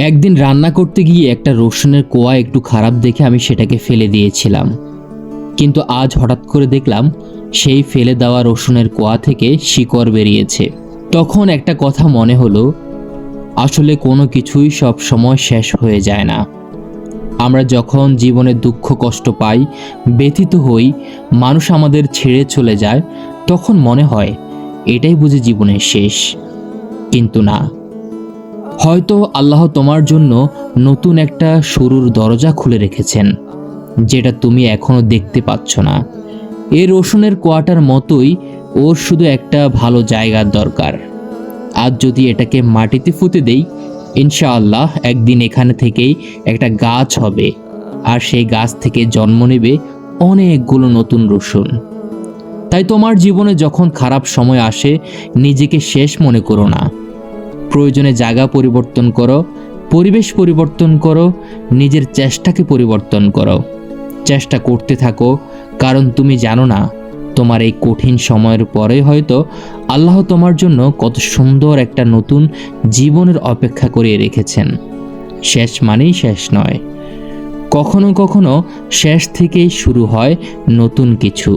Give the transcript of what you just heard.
একদিন রান্না করতে গিয়ে একটা রসুনের কোয়া একটু খারাপ দেখে আমি সেটাকে ফেলে দিয়েছিলাম, কিন্তু আজ হঠাৎ করে দেখলাম সেই ফেলে দেওয়া রসুনের কোয়া থেকে শিকড় বেরিয়েছে। তখন একটা কথা মনে হলো, আসলে কোনো কিছুই সব সময় শেষ হয়ে যায় না। আমরা যখন জীবনে দুঃখ কষ্ট পাই, ব্যথিত হই, মানুষ আমাদের ছেড়ে চলে যায়, তখন মনে হয় এটাই বুঝি জীবনের শেষ। কিন্তু না, হয়তো আল্লাহ তোমার জন্য নতুন একটা শুরুর দরজা খুলে রেখেছেন, যেটা তুমি এখনো দেখতে পাচ্ছ না। এই রসুনের কোয়াটার মতোই ওর শুধু একটা ভালো জায়গার দরকার। আজ যদি এটাকে মাটিতে পুঁতে দেই, ইনশাআল্লাহ একদিন এখানে থেকেই একটা গাছ হবে, আর সেই গাছ থেকে জন্ম নেবে অনেকগুলো নতুন রসুন। তাই তোমার জীবনে যখন খারাপ সময় আসে, নিজেকে শেষ মনে করো না। প্রয়োজনে জায়গা পরিবর্তন করো, পরিবেশ পরিবর্তন করো, নিজের চেষ্টাকে পরিবর্তন করো। চেষ্টা করতে থাকো, কারণ তুমি জানো না তোমার এই কঠিন সময়ের পরে হয়তো আল্লাহ তোমার জন্য কত সুন্দর একটা নতুন জীবনের অপেক্ষা করিয়ে রেখেছেন। শেষ মানেই শেষ নয়, কখনো কখনো শেষ থেকেই শুরু হয় নতুন কিছু।